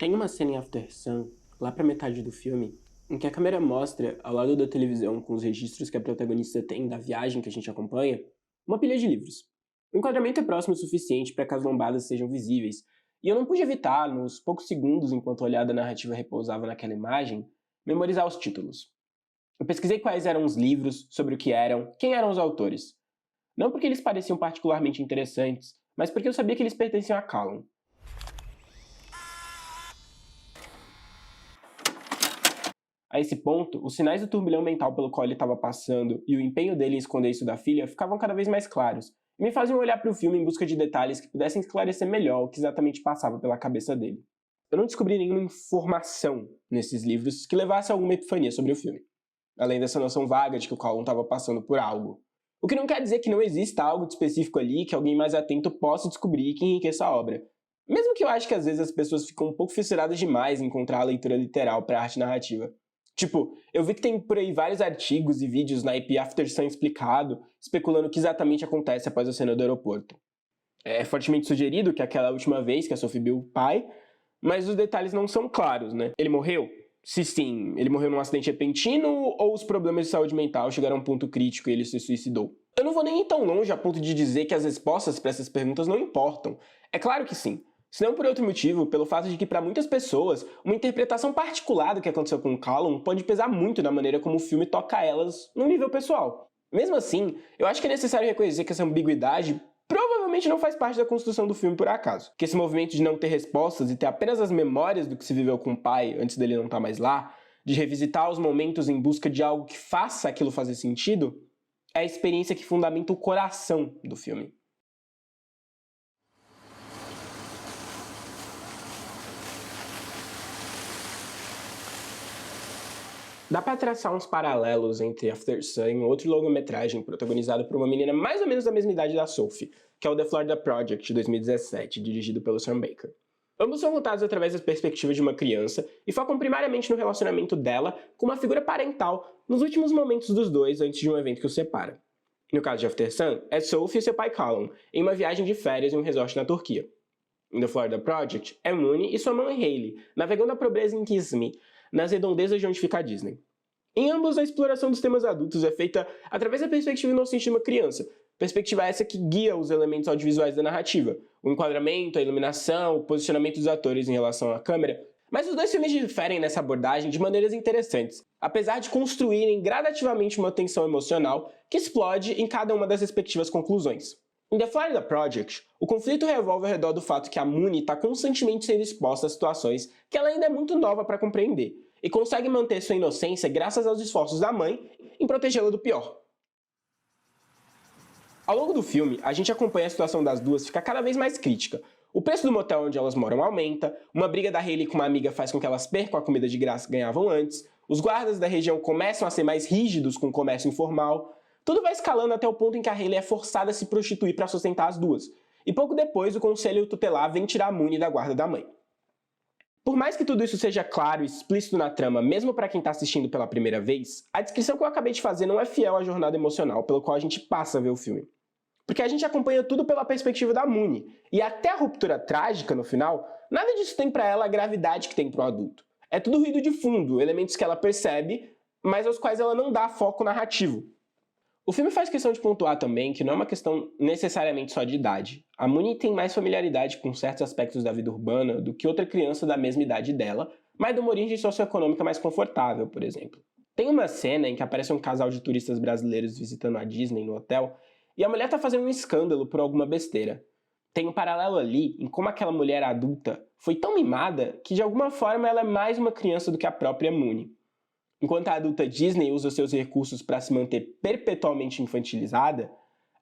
Tem uma cena em After Sun, lá pra metade do filme, em que a câmera mostra, ao lado da televisão com os registros que a protagonista tem da viagem que a gente acompanha, uma pilha de livros. O enquadramento é próximo o suficiente para que as lombadas sejam visíveis, e eu não pude evitar, nos poucos segundos enquanto a olhada narrativa repousava naquela imagem, memorizar os títulos. Eu pesquisei quais eram os livros, sobre o que eram, quem eram os autores. Não porque eles pareciam particularmente interessantes, mas porque eu sabia que eles pertenciam a Callum. A esse ponto, os sinais do turbilhão mental pelo qual ele estava passando e o empenho dele em esconder isso da filha ficavam cada vez mais claros, e me faziam olhar para o filme em busca de detalhes que pudessem esclarecer melhor o que exatamente passava pela cabeça dele. Eu não descobri nenhuma informação nesses livros que levasse a alguma epifania sobre o filme, além dessa noção vaga de que o Callum estava passando por algo. O que não quer dizer que não exista algo de específico ali que alguém mais atento possa descobrir e que enriqueça a obra. Mesmo que eu acho que às vezes as pessoas ficam um pouco fissuradas demais em encontrar a leitura literal para a arte narrativa. Tipo, eu vi que tem por aí vários artigos e vídeos na IP After Sun explicado, especulando o que exatamente acontece após a cena do aeroporto. É fortemente sugerido que aquela última vez que a Sophie viu o pai, mas os detalhes não são claros, né? Ele morreu? Se sim, ele morreu num acidente repentino ou os problemas de saúde mental chegaram a um ponto crítico e ele se suicidou? Eu não vou nem ir tão longe a ponto de dizer que as respostas para essas perguntas não importam. É claro que sim. Se não por outro motivo, pelo fato de que para muitas pessoas, uma interpretação particular do que aconteceu com o Callum pode pesar muito na maneira como o filme toca elas no nível pessoal. Mesmo assim, eu acho que é necessário reconhecer que essa ambiguidade provavelmente não faz parte da construção do filme por acaso. Que esse movimento de não ter respostas e ter apenas as memórias do que se viveu com o pai antes dele não estar mais lá, de revisitar os momentos em busca de algo que faça aquilo fazer sentido, é a experiência que fundamenta o coração do filme. Dá pra traçar uns paralelos entre After Sun e um outro longa-metragem protagonizado por uma menina mais ou menos da mesma idade da Sophie, que é o The Florida Project, de 2017, dirigido pelo Sam Baker. Ambos são contados através da perspectiva de uma criança e focam primariamente no relacionamento dela com uma figura parental nos últimos momentos dos dois antes de um evento que os separa. No caso de After Sun, é Sophie e seu pai Callum, em uma viagem de férias em um resort na Turquia. Em The Florida Project, é Mooney e sua mãe Hayley, navegando a pobreza em Kissimmee, nas redondezas de onde fica a Disney. Em ambos, a exploração dos temas adultos é feita através da perspectiva inocente de uma criança, perspectiva essa que guia os elementos audiovisuais da narrativa, o enquadramento, a iluminação, o posicionamento dos atores em relação à câmera. Mas os dois filmes diferem nessa abordagem de maneiras interessantes, apesar de construírem gradativamente uma tensão emocional que explode em cada uma das respectivas conclusões. Em The Florida Project, o conflito revolve ao redor do fato que a Mooney está constantemente sendo exposta a situações que ela ainda é muito nova para compreender, e consegue manter sua inocência graças aos esforços da mãe em protegê-la do pior. Ao longo do filme, a gente acompanha a situação das duas ficar cada vez mais crítica. O preço do motel onde elas moram aumenta, uma briga da Hayley com uma amiga faz com que elas percam a comida de graça que ganhavam antes, os guardas da região começam a ser mais rígidos com o comércio informal. Tudo vai escalando até o ponto em que a Hayley é forçada a se prostituir para sustentar as duas, e pouco depois o conselho tutelar vem tirar a Mooney da guarda da mãe. Por mais que tudo isso seja claro e explícito na trama, mesmo para quem está assistindo pela primeira vez, a descrição que eu acabei de fazer não é fiel à jornada emocional pelo qual a gente passa a ver o filme. Porque a gente acompanha tudo pela perspectiva da Mooney, e até a ruptura trágica no final, nada disso tem para ela a gravidade que tem para o adulto. É tudo ruído de fundo, elementos que ela percebe, mas aos quais ela não dá foco narrativo. O filme faz questão de pontuar também que não é uma questão necessariamente só de idade. A Mooney tem mais familiaridade com certos aspectos da vida urbana do que outra criança da mesma idade dela, mas de uma origem socioeconômica mais confortável, por exemplo. Tem uma cena em que aparece um casal de turistas brasileiros visitando a Disney no hotel, e a mulher tá fazendo um escândalo por alguma besteira. Tem um paralelo ali em como aquela mulher adulta foi tão mimada que de alguma forma ela é mais uma criança do que a própria Mooney. Enquanto a adulta Disney usa seus recursos para se manter perpetualmente infantilizada,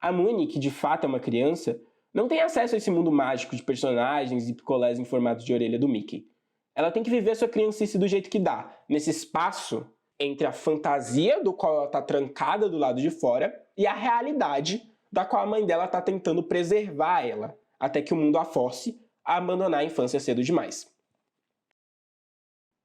a Mooney, que de fato é uma criança, não tem acesso a esse mundo mágico de personagens e picolés em formato de orelha do Mickey. Ela tem que viver a sua criancice do jeito que dá, nesse espaço entre a fantasia do qual ela está trancada do lado de fora e a realidade da qual a mãe dela está tentando preservar ela, até que o mundo a force a abandonar a infância cedo demais.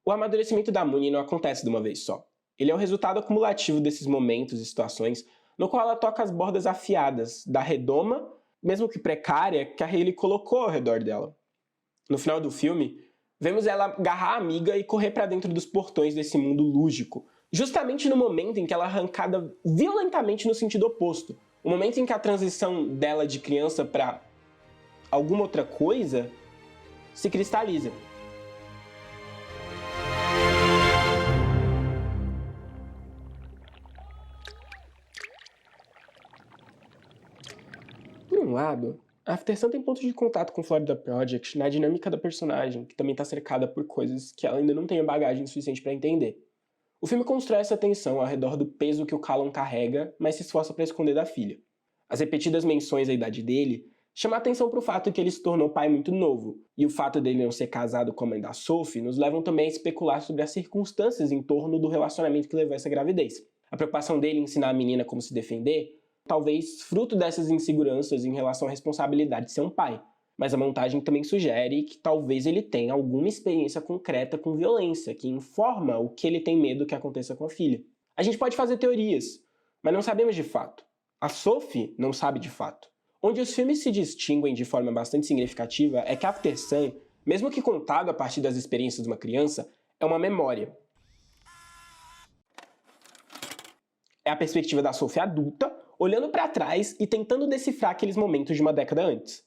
O amadurecimento da Mooney não acontece de uma vez só. Ele é o resultado acumulativo desses momentos e situações no qual ela toca as bordas afiadas da redoma, mesmo que precária, que a Hayley colocou ao redor dela. No final do filme, Vemos ela agarrar a amiga e correr para dentro dos portões desse mundo lúdico, justamente no momento em que ela é arrancada violentamente no sentido oposto. O momento em que a transição dela de criança para alguma outra coisa se cristaliza. Por um lado, a After Sun tem pontos de contato com Florida Project na dinâmica da personagem, que também está cercada por coisas que ela ainda não tem bagagem suficiente para entender. O filme constrói essa tensão ao redor do peso que o Callum carrega, mas se esforça para esconder da filha. As repetidas menções à idade dele chamam a atenção para o fato de que ele se tornou pai muito novo, e o fato dele não ser casado com a mãe da Sophie nos levam também a especular sobre as circunstâncias em torno do relacionamento que levou a essa gravidez. A preocupação dele em ensinar a menina como se defender, talvez fruto dessas inseguranças em relação à responsabilidade de ser um pai. Mas a montagem também sugere que talvez ele tenha alguma experiência concreta com violência, que informa o que ele tem medo que aconteça com a filha. A gente pode fazer teorias, mas não sabemos de fato. A Sophie não sabe de fato. Onde os filmes se distinguem de forma bastante significativa é que After Sun, mesmo que contado a partir das experiências de uma criança, é uma memória. É a perspectiva da Sophie adulta, olhando para trás e tentando decifrar aqueles momentos de uma década antes.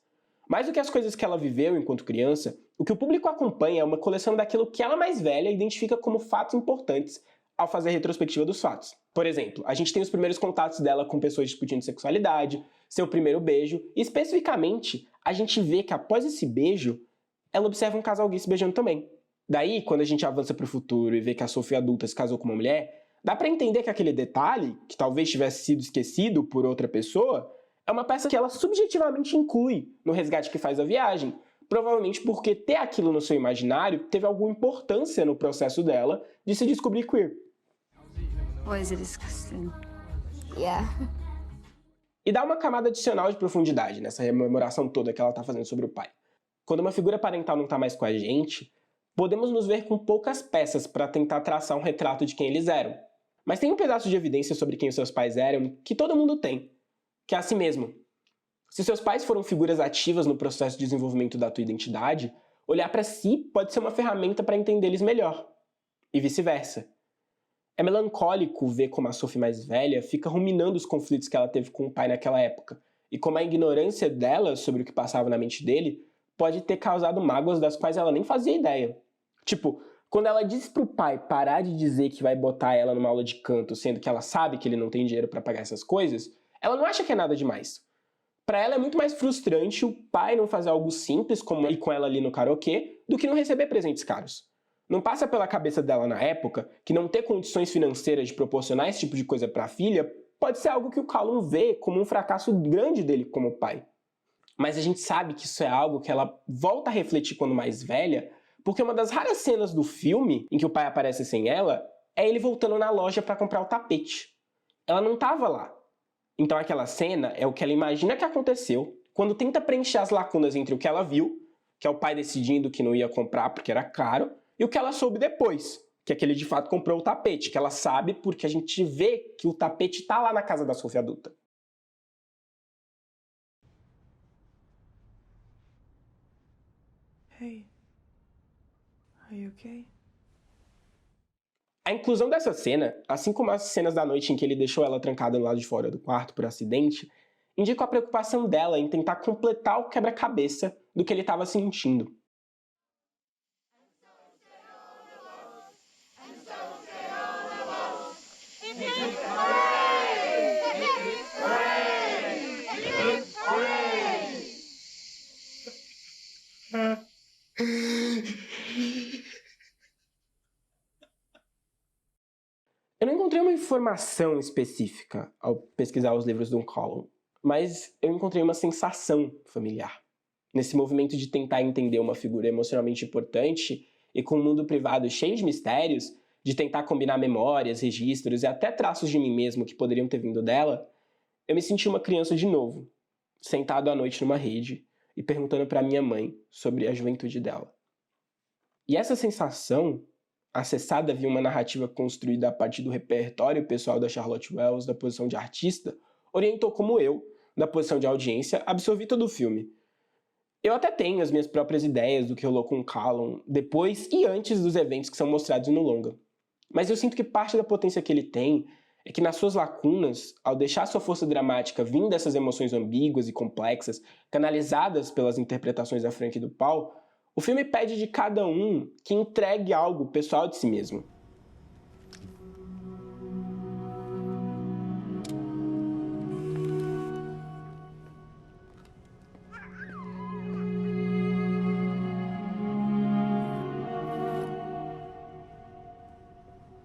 Mais do que as coisas que ela viveu enquanto criança, o que o público acompanha é uma coleção daquilo que ela mais velha identifica como fatos importantes ao fazer a retrospectiva dos fatos. Por exemplo, a gente tem os primeiros contatos dela com pessoas discutindo sexualidade, seu primeiro beijo, e especificamente, a gente vê que após esse beijo, ela observa um casal gay se beijando também. Daí, quando a gente avança para o futuro e vê que a Sophie adulta se casou com uma mulher, dá para entender que aquele detalhe, que talvez tivesse sido esquecido por outra pessoa, é uma peça que ela subjetivamente inclui no resgate que faz a viagem, provavelmente porque ter aquilo no seu imaginário teve alguma importância no processo dela de se descobrir queer. Boys are disgusting. Yeah. E dá uma camada adicional de profundidade nessa rememoração toda que ela está fazendo sobre o pai. Quando uma figura parental não está mais com a gente, podemos nos ver com poucas peças para tentar traçar um retrato de quem eles eram. Mas tem um pedaço de evidência sobre quem os seus pais eram que todo mundo tem, que é a si mesmo. Se seus pais foram figuras ativas no processo de desenvolvimento da tua identidade, olhar para si pode ser uma ferramenta para entender eles melhor. E vice-versa. É melancólico ver como a Sophie mais velha fica ruminando os conflitos que ela teve com o pai naquela época, e como a ignorância dela sobre o que passava na mente dele pode ter causado mágoas das quais ela nem fazia ideia. Tipo, quando ela diz pro pai parar de dizer que vai botar ela numa aula de canto, sendo que ela sabe que ele não tem dinheiro para pagar essas coisas, ela não acha que é nada demais. Para ela é muito mais frustrante o pai não fazer algo simples, como ir com ela ali no karaokê, do que não receber presentes caros. Não passa pela cabeça dela na época que não ter condições financeiras de proporcionar esse tipo de coisa para a filha pode ser algo que o Callum vê como um fracasso grande dele como pai. Mas a gente sabe que isso é algo que ela volta a refletir quando mais velha, porque uma das raras cenas do filme em que o pai aparece sem ela é ele voltando na loja para comprar o tapete. Ela não estava lá. Então aquela cena é o que ela imagina que aconteceu quando tenta preencher as lacunas entre o que ela viu, que é o pai decidindo que não ia comprar porque era caro, e o que ela soube depois, que é que ele de fato comprou o tapete, que ela sabe porque a gente vê que o tapete está lá na casa da Sophie adulta. Hey, are you okay? A inclusão dessa cena, assim como as cenas da noite em que ele deixou ela trancada no lado de fora do quarto por acidente, indica a preocupação dela em tentar completar o quebra-cabeça do que ele estava sentindo. Eu não encontrei uma informação específica ao pesquisar os livros do Callum, mas eu encontrei uma sensação familiar. Nesse movimento de tentar entender uma figura emocionalmente importante e com um mundo privado cheio de mistérios, de tentar combinar memórias, registros e até traços de mim mesmo que poderiam ter vindo dela, eu me senti uma criança de novo, sentado à noite numa rede e perguntando para minha mãe sobre a juventude dela. E essa sensação, acessada via uma narrativa construída a partir do repertório pessoal da Charlotte Wells da posição de artista, orientou como eu, da posição de audiência, absorvi todo o filme. Eu até tenho as minhas próprias ideias do que rolou com o Callum depois e antes dos eventos que são mostrados no longa. Mas eu sinto que parte da potência que ele tem é que nas suas lacunas, ao deixar sua força dramática vir dessas emoções ambíguas e complexas, canalizadas pelas interpretações da Frank e do Paul, o filme pede de cada um que entregue algo pessoal de si mesmo.